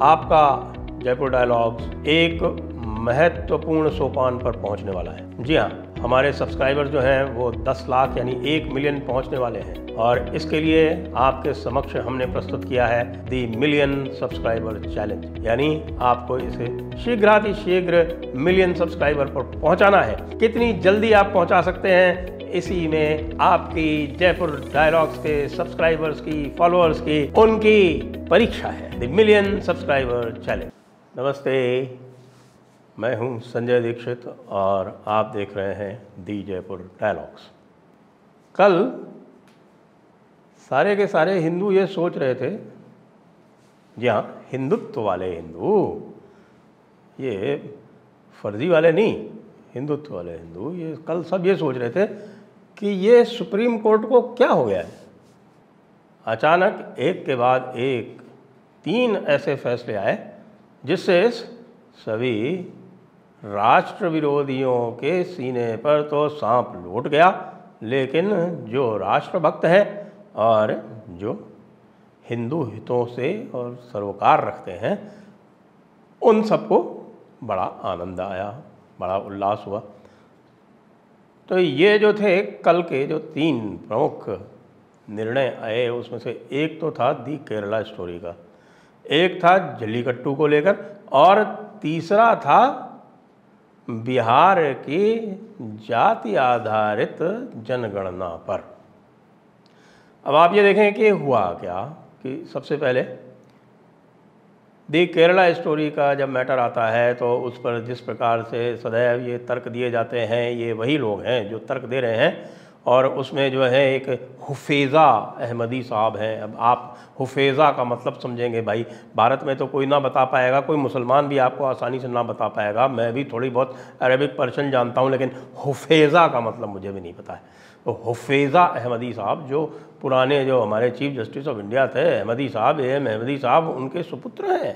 आपका जयपुर डायलॉग्स एक महत्वपूर्ण सोपान पर पहुंचने वाला है। जी हाँ, हमारे सब्सक्राइबर जो हैं वो 10 लाख यानी 1 मिलियन पहुंचने वाले हैं और इसके लिए आपके समक्ष हमने प्रस्तुत किया है दी मिलियन सब्सक्राइबर चैलेंज, यानी आपको इसे शीघ्र मिलियन सब्सक्राइबर पर पहुंचाना है। कितनी जल्दी आप पहुंचा सकते हैं, इसी में आपकी जयपुर डायलॉग्स के सब्सक्राइबर्स की, फॉलोअर्स की, उनकी परीक्षा है। The million subscriber challenge. नमस्ते, मैं हूं संजय दीक्षित और आप देख रहे हैं दी जयपुर डायलॉग्स। कल सारे के सारे हिंदू ये सोच रहे थे, जी हाँ, हिंदुत्व वाले हिंदू, ये फर्जी वाले नहीं, हिंदुत्व वाले हिंदू, ये कल सब ये सोच रहे थे कि ये सुप्रीम कोर्ट को क्या हो गया है। अचानक एक के बाद एक 3 ऐसे फैसले आए जिससे सभी राष्ट्र विरोधियों के सीने पर तो सांप लौट गया, लेकिन जो राष्ट्रभक्त हैं और जो हिंदू हितों से और सरोकार रखते हैं, उन सबको बड़ा आनंद आया, बड़ा उल्लास हुआ। तो ये जो थे कल के जो 3 प्रमुख निर्णय आए, उसमें से एक तो था दी केरला स्टोरी का, एक था जल्लीकट्टू को लेकर और तीसरा था बिहार की जाति आधारित जनगणना पर। अब आप ये देखें कि हुआ क्या कि सबसे पहले दी केरला स्टोरी का जब मैटर आता है तो उस पर जिस प्रकार से सदैव ये तर्क दिए जाते हैं, ये वही लोग हैं जो तर्क दे रहे हैं, और उसमें जो है एक हुफेज़ा अहमदी साहब हैं। अब आप हुफेज़ा का मतलब समझेंगे भाई, भारत में तो कोई ना बता पाएगा, कोई मुसलमान भी आपको आसानी से ना बता पाएगा। मैं भी थोड़ी बहुत अरबिक पर्शियन जानता हूँ, लेकिन हुफेज़ा का मतलब मुझे भी नहीं पता है। तो हुफेज़ा अहमदी साहब जो पुराने जो हमारे चीफ जस्टिस ऑफ इंडिया थे, अहमदी साहब, अहमदी साहब, उनके सुपुत्र हैं।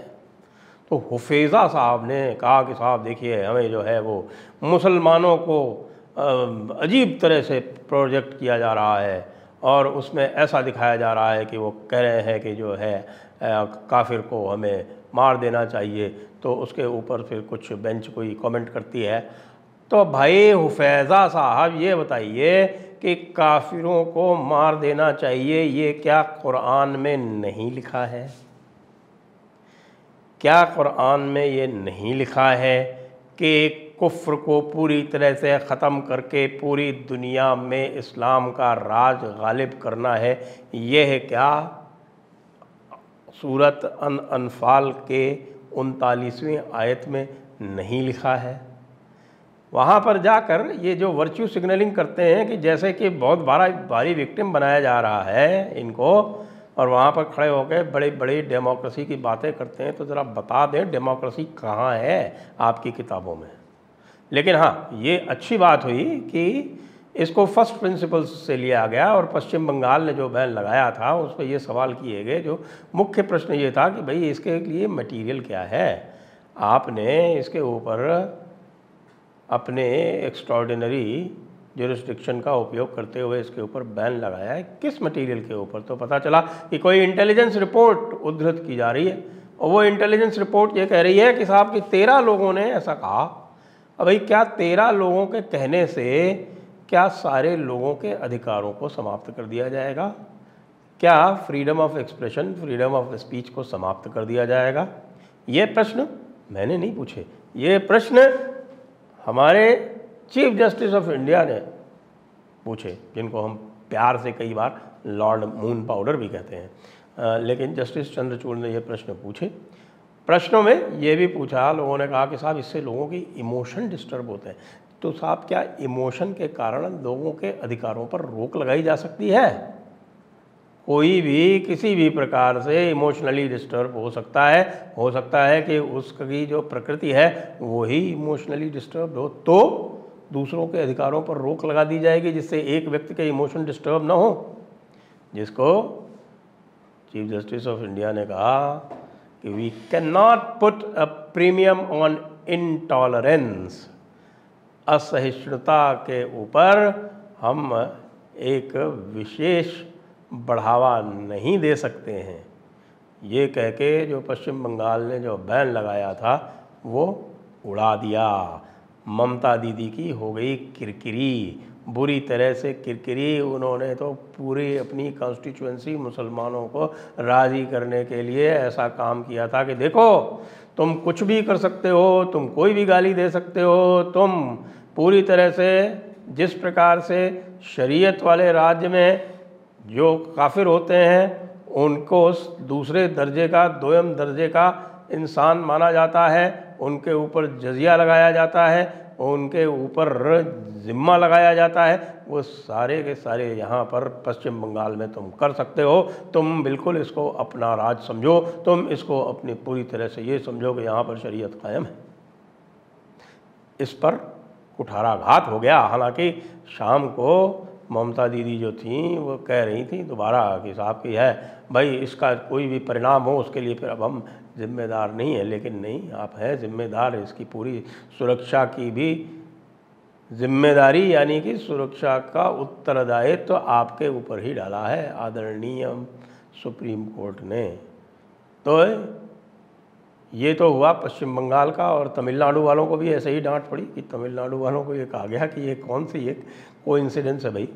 तो हुफेज़ा साहब ने कहा कि साहब देखिए, हमें जो है वो मुसलमानों को अजीब तरह से प्रोजेक्ट किया जा रहा है और उसमें ऐसा दिखाया जा रहा है कि वो कह रहे हैं कि जो है काफिर को हमें मार देना चाहिए। तो उसके ऊपर फिर कुछ बेंच कोई कमेंट करती है। तो भाई हुफेज़ा साहब ये बताइए कि काफिरों को मार देना चाहिए, ये क्या कुरान में नहीं लिखा है? क्या कुरान में ये नहीं लिखा है कि कुफ्र को पूरी तरह से ख़त्म करके पूरी दुनिया में इस्लाम का राज गालिब करना है? यह क्या सूरत अनफाल के 39वीं आयत में नहीं लिखा है? वहाँ पर जाकर ये जो वर्च्यू सिग्नलिंग करते हैं कि जैसे कि बहुत भारी विक्टिम बनाया जा रहा है इनको, और वहाँ पर खड़े होकर बड़ी बड़ी डेमोक्रेसी की बातें करते हैं। तो ज़रा बता दें डेमोक्रेसी कहाँ है आपकी किताबों में। लेकिन हाँ, ये अच्छी बात हुई कि इसको फर्स्ट प्रिंसिपल्स से लिया गया और पश्चिम बंगाल ने जो बैन लगाया था उस पर ये सवाल किए गए। जो मुख्य प्रश्न ये था कि भाई इसके लिए मटीरियल क्या है, आपने इसके ऊपर अपने एक्स्ट्राऑर्डिनरी ज्यूरिसडिक्शन का उपयोग करते हुए इसके ऊपर बैन लगाया है, किस मटेरियल के ऊपर? तो पता चला कि कोई इंटेलिजेंस रिपोर्ट उद्धृत की जा रही है और वो इंटेलिजेंस रिपोर्ट ये कह रही है कि साहब कि 13 लोगों ने ऐसा कहा। अब भाई क्या 13 लोगों के कहने से क्या सारे लोगों के अधिकारों को समाप्त कर दिया जाएगा? क्या freedom of expression, freedom of speech को समाप्त कर दिया जाएगा? ये प्रश्न मैंने नहीं पूछे, ये प्रश्न हमारे चीफ जस्टिस ऑफ इंडिया ने पूछे, जिनको हम प्यार से कई बार लॉर्ड मून पाउडर भी कहते हैं। लेकिन जस्टिस चंद्रचूड़ ने ये प्रश्न पूछे। प्रश्नों में ये भी पूछा, लोगों ने कहा कि साहब इससे लोगों की इमोशन डिस्टर्ब होते हैं। तो साहब क्या इमोशन के कारण लोगों के अधिकारों पर रोक लगाई जा सकती है? कोई भी किसी भी प्रकार से इमोशनली डिस्टर्ब हो सकता है कि उसकी जो प्रकृति है वही इमोशनली डिस्टर्ब हो, तो दूसरों के अधिकारों पर रोक लगा दी जाएगी जिससे एक व्यक्ति के इमोशन डिस्टर्ब ना हो। जिसको चीफ जस्टिस ऑफ इंडिया ने कहा कि we can not put a premium on intolerance, असहिष्णुता के ऊपर हम एक विशेष बढ़ावा नहीं दे सकते हैं। ये कह के जो पश्चिम बंगाल ने जो बैन लगाया था वो उड़ा दिया। ममता दीदी की हो गई किरकिरी, बुरी तरह से किरकिरी। उन्होंने तो पूरी अपनी कॉन्स्टिट्यूएंसी मुसलमानों को राज़ी करने के लिए ऐसा काम किया था कि देखो तुम कुछ भी कर सकते हो, तुम कोई भी गाली दे सकते हो, तुम पूरी तरह से जिस प्रकार से शरीयत वाले राज्य में जो काफिर होते हैं उनको दूसरे दर्जे का, दोयम दर्जे का इंसान माना जाता है, उनके ऊपर जजिया लगाया जाता है, उनके ऊपर जिम्मा लगाया जाता है, वो सारे के सारे यहाँ पर पश्चिम बंगाल में तुम कर सकते हो। तुम बिल्कुल इसको अपना राज समझो, तुम इसको अपनी पूरी तरह से ये समझो कि यहाँ पर शरीयत कायम है। इस पर कुठाराघात हो गया। हालांकि शाम को ममता दीदी जो थी वो कह रही थी दोबारा कि साहब की है भाई, इसका कोई भी परिणाम हो उसके लिए फिर अब हम जिम्मेदार नहीं है। लेकिन नहीं, आप हैं जिम्मेदार, इसकी पूरी सुरक्षा की भी जिम्मेदारी यानी कि सुरक्षा का उत्तरदायित्व तो आपके ऊपर ही डाला है आदरणीय सुप्रीम कोर्ट ने। तो ये तो हुआ पश्चिम बंगाल का, और तमिलनाडु वालों को भी ऐसे ही डांट पड़ी कि तमिलनाडु वालों को ये कहा गया कि ये कौन सी ये कोइंसिडेंस है भाई,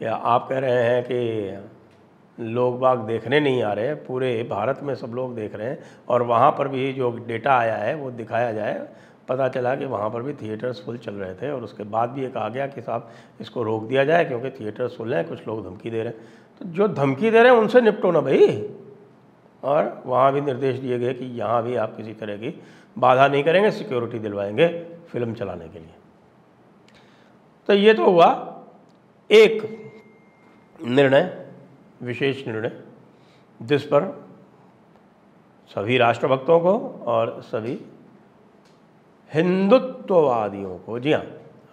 या आप कह रहे हैं कि लोग बाग देखने नहीं आ रहे हैं, पूरे भारत में सब लोग देख रहे हैं, और वहाँ पर भी जो डेटा आया है वो दिखाया जाए। पता चला कि वहाँ पर भी थिएटर्स फुल चल रहे थे, और उसके बाद भी ये कहा गया कि साहब इसको रोक दिया जाए क्योंकि थिएटर्स फुल हैं, कुछ लोग धमकी दे रहे हैं। तो जो धमकी दे रहे हैं उनसे निपटो ना भाई। और वहाँ भी निर्देश दिए गए कि यहाँ भी आप किसी तरह की बाधा नहीं करेंगे, सिक्योरिटी दिलवाएंगे फिल्म चलाने के लिए। तो ये तो हुआ एक निर्णय, विशेष निर्णय, जिस पर सभी राष्ट्रभक्तों को और सभी हिंदुत्ववादियों को, जी हाँ,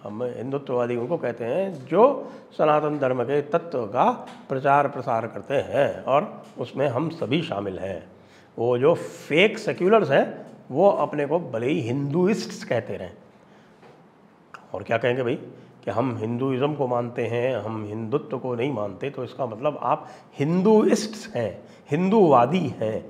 हम हिंदुत्ववादी उनको कहते हैं जो सनातन धर्म के तत्व का प्रचार प्रसार करते हैं, और उसमें हम सभी शामिल हैं। वो जो फेक सेक्युलर्स हैं वो अपने को भले ही हिंदुइस्ट्स कहते रहें, और क्या कहेंगे भाई कि हम हिंदुइज्म को मानते हैं, हम हिंदुत्व को नहीं मानते, तो इसका मतलब आप हिंदुइस्ट्स हैं, हिंदूवादी हैं।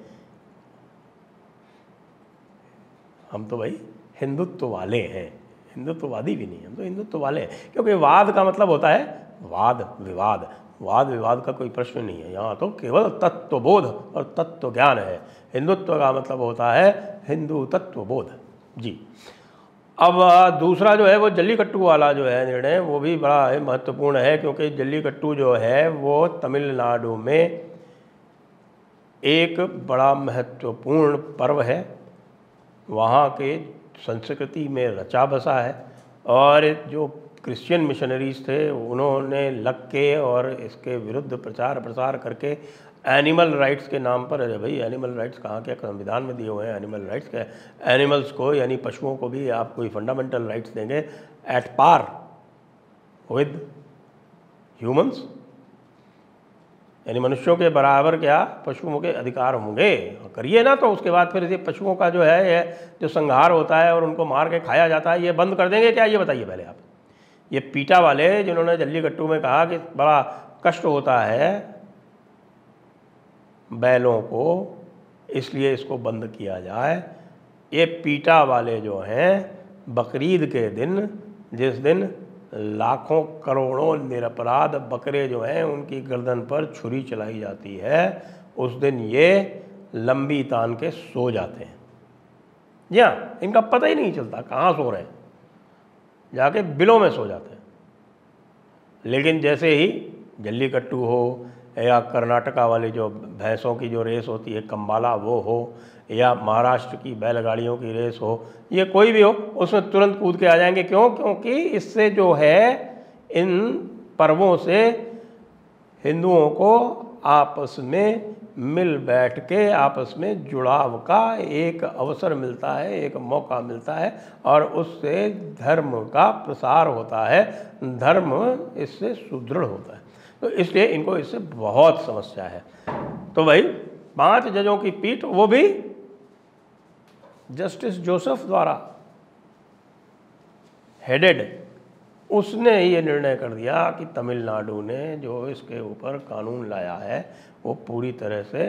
हम तो भाई हिंदुत्व वाले हैं, हिंदुत्ववादी भी नहीं, हम तो हिंदुत्व वाले हैं। क्योंकि वाद का मतलब होता है वाद विवाद, वाद विवाद का कोई प्रश्न नहीं है। यहाँ तो केवल तत्वबोध और तत्व ज्ञान है। हिंदुत्व का मतलब होता है हिंदू तत्वबोध। जी, अब दूसरा जो है वो जल्लीकट्टू वाला जो है निर्णय, वो भी बड़ा महत्वपूर्ण है, क्योंकि जल्लीकट्टू जो है वो तमिलनाडु में एक बड़ा महत्वपूर्ण पर्व है, वहाँ के संस्कृति में रचा बसा है। और जो क्रिश्चियन मिशनरीज थे उन्होंने लग के और इसके विरुद्ध प्रचार प्रसार करके एनिमल राइट्स के नाम पर, अरे भाई एनिमल राइट्स कहाँ के संविधान में दिए हुए हैं एनिमल राइट्स के? एनिमल्स को यानी पशुओं को भी आप कोई फंडामेंटल राइट्स देंगे एट पार विद ह्यूमंस, यानी मनुष्यों के बराबर क्या पशुओं के अधिकार होंगे? करिए ना, तो उसके बाद फिर ये पशुओं का जो है ये जो संहार होता है और उनको मार के खाया जाता है, ये बंद कर देंगे क्या? ये बताइए पहले आप। ये पीटा वाले जिन्होंने जल्लीकट्टू में कहा कि बड़ा कष्ट होता है बैलों को, इसलिए इसको बंद किया जाए, ये पीटा वाले जो हैं बकरीद के दिन, जिस दिन लाखों करोड़ों निरपराध बकरे जो हैं उनकी गर्दन पर छुरी चलाई जाती है, उस दिन ये लंबी तान के सो जाते हैं। जी हाँ, इनका पता ही नहीं चलता कहाँ सो रहे हैं, जाके बिलों में सो जाते हैं। लेकिन जैसे ही जल्लीकट्टू हो या कर्नाटका वाली जो भैंसों की जो रेस होती है कंबाला वो हो, या महाराष्ट्र की बैलगाड़ियों की रेस हो, ये कोई भी हो, उसमें तुरंत कूद के आ जाएंगे। क्यों? क्योंकि इससे जो है इन पर्वों से हिंदुओं को आपस में मिल बैठ के आपस में जुड़ाव का एक अवसर मिलता है, एक मौका मिलता है, और उससे धर्म का प्रसार होता है, धर्म इससे सुदृढ़ होता है। तो इसलिए इनको इससे बहुत समस्या है। तो भाई 5 जजों की पीठ, वो भी जस्टिस जोसेफ द्वारा हेडेड, उसने ये निर्णय कर दिया कि तमिलनाडु ने जो इसके ऊपर कानून लाया है वो पूरी तरह से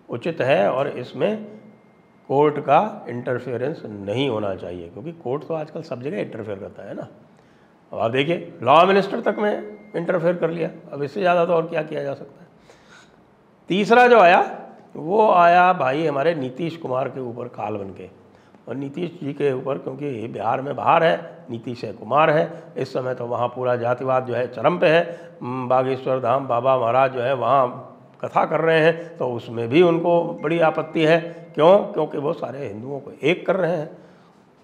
उचित है और इसमें कोर्ट का इंटरफेरेंस नहीं होना चाहिए, क्योंकि कोर्ट तो आजकल सब जगह इंटरफेयर करता है ना। अब आप देखिए लॉ मिनिस्टर तक में इंटरफेयर कर लिया, अब इससे ज़्यादा तो और क्या किया जा सकता है। तीसरा जो आया वो आया भाई हमारे नीतीश कुमार के ऊपर काल बन के, और नीतीश जी के ऊपर, क्योंकि बिहार में बाहर है, नीतीश है कुमार है, इस समय तो वहाँ पूरा जातिवाद जो है चरम पे है। बागेश्वर धाम बाबा महाराज जो है वहाँ कथा कर रहे हैं, तो उसमें भी उनको बड़ी आपत्ति है। क्यों? क्योंकि वो सारे हिंदुओं को एक कर रहे हैं।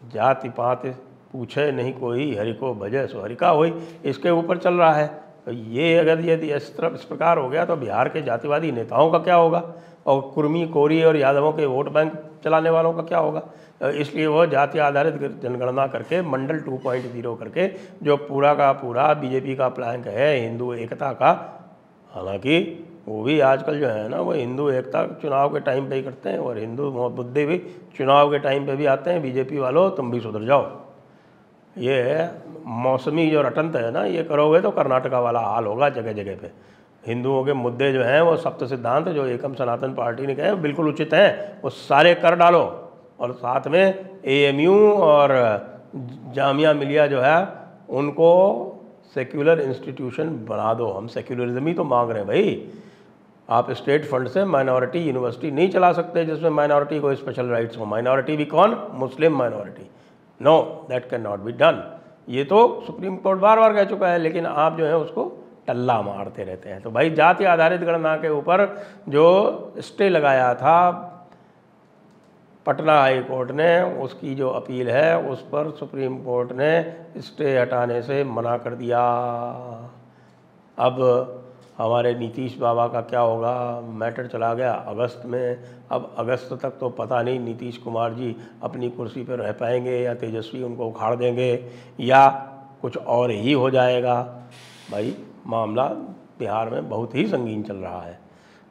जाति पात पूछे नहीं कोई, हरि को भजे सो हरि का होई, इसके ऊपर चल रहा है। तो ये अगर यदि इस प्रकार हो गया तो बिहार के जातिवादी नेताओं का क्या होगा, और कुर्मी कोरी और यादवों के वोट बैंक चलाने वालों का क्या होगा। इसलिए वो जाति आधारित जनगणना करके मंडल 2.0 करके जो पूरा का पूरा बीजेपी का प्लैंक है हिंदू एकता का, हालांकि वो भी आजकल जो है ना वो हिंदू एकता चुनाव के टाइम पे ही करते हैं, और हिंदू मुद्दे भी चुनाव के टाइम पे भी आते हैं। बीजेपी वालों तुम भी सुधर जाओ, ये मौसमी जो रटंत है ना, ये करोगे तो कर्नाटका वाला हाल होगा जगह जगह पे। हिंदुओं के मुद्दे जो हैं वो सप्त सिद्धांत जो एकम सनातन पार्टी ने कहे बिल्कुल उचित हैं, वो सारे कर डालो, और साथ में AMU और जामिया मिलिया जो है उनको सेक्युलर इंस्टीट्यूशन बना दो। हम सेक्युलरिज्म ही तो मांग रहे हैं भाई। आप स्टेट फंड से माइनॉरिटी यूनिवर्सिटी नहीं चला सकते जिसमें माइनॉरिटी को स्पेशल राइट्स हो। माइनॉरिटी भी कौन? मुस्लिम minority. No, that can not be done. ये तो सुप्रीम कोर्ट बार बार कह चुका है, लेकिन आप जो है उसको टल्ला मारते रहते हैं। तो भाई जाति आधारित गणना के ऊपर जो स्टे लगाया था पटना हाई कोर्ट ने, उसकी जो अपील है उस पर सुप्रीम कोर्ट ने स्टे हटाने से मना कर दिया। अब हमारे नीतीश बाबा का क्या होगा? मैटर चला गया अगस्त में। अब अगस्त तक तो पता नहीं नीतीश कुमार जी अपनी कुर्सी पर रह पाएंगे या तेजस्वी उनको उखाड़ देंगे या कुछ और ही हो जाएगा। भाई मामला बिहार में बहुत ही संगीन चल रहा है,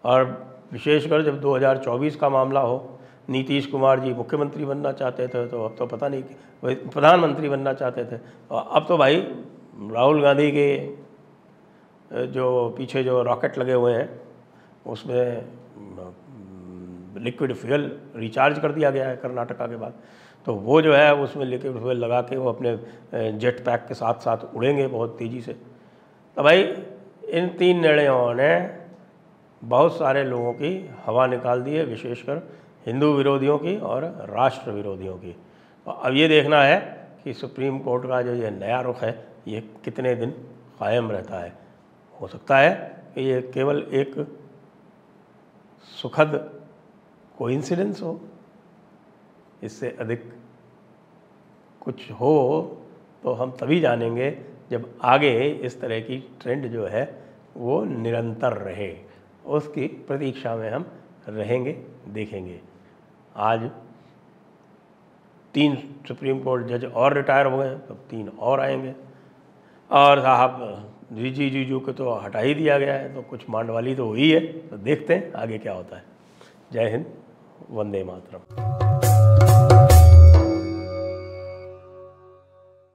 और विशेषकर जब 2024 का मामला हो। नीतीश कुमार जी मुख्यमंत्री बनना चाहते थे, तो अब तो पता नहीं कि प्रधानमंत्री बनना चाहते थे, और अब तो भाई राहुल गांधी के जो पीछे जो रॉकेट लगे हुए हैं उसमें लिक्विड फ्यूल रिचार्ज कर दिया गया है कर्नाटका के बाद। तो वो जो है उसमें लिक्विड फ्यूल लगा के वो अपने जेट पैक के साथ साथ उड़ेंगे बहुत तेज़ी से। तो भाई इन 3 निर्णयों ने बहुत सारे लोगों की हवा निकाल दी है, विशेषकर हिंदू विरोधियों की और राष्ट्र विरोधियों की। अब ये देखना है कि सुप्रीम कोर्ट का जो ये नया रुख है ये कितने दिन कायम रहता है। हो सकता है कि ये केवल एक सुखद कोइंसिडेंस हो, इससे अधिक कुछ हो तो हम तभी जानेंगे जब आगे इस तरह की ट्रेंड जो है वो निरंतर रहे। उसकी प्रतीक्षा में हम रहेंगे, देखेंगे। आज 3 सुप्रीम कोर्ट जज और रिटायर हो गए, तब 3 और आएंगे, और साहब रिजिजू को तो हटा ही दिया गया है, तो कुछ मांडवाली तो हुई है। तो देखते हैं आगे क्या होता है। जय हिंद, वंदे मातरम।